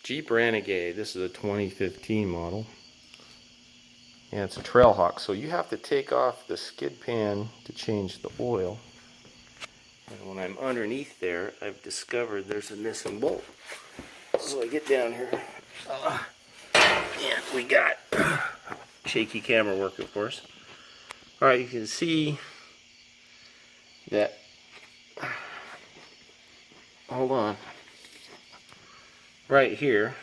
Jeep Renegade. This is a 2015 model. And it's a Trailhawk, so you have to take off the skid pan to change the oil. And when I'm underneath there, I've discovered there's a missing bolt. So I get down here, and we got shaky camera work, of course. Alright, you can see that, hold on, right here,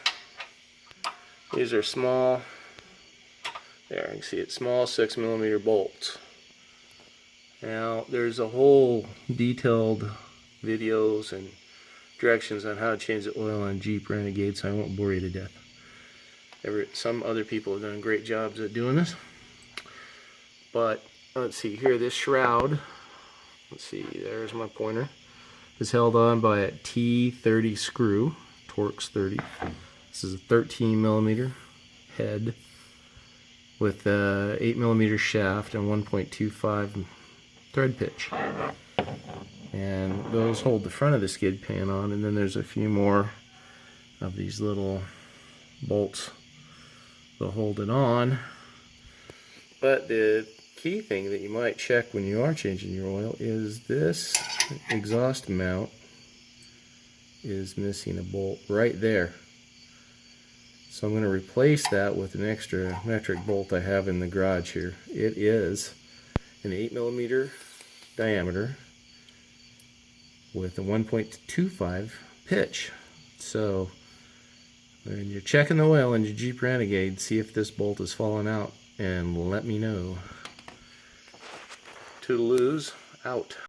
these are small, there you can see it, small 6mm bolts. Now there's a whole detailed videos and directions on how to change the oil on Jeep Renegade, so I won't bore you to death. Some other people have done great jobs at doing this. But let's see here, this shroud, let's see, there's my pointer, is held on by a T30 screw, Torx 30. This is a 13mm head with a 8mm shaft and 1.25 thread pitch. And those hold the front of the skid pan on, and then there's a few more of these little bolts that hold it on. But the key thing that you might check when you are changing your oil is this exhaust mount is missing a bolt right there. So I'm going to replace that with an extra metric bolt I have in the garage here. It is an 8mm diameter with a 1.25 pitch. So when you're checking the oil in your Jeep Renegade, see if this bolt is falling out and let me know. Toodaloo's out.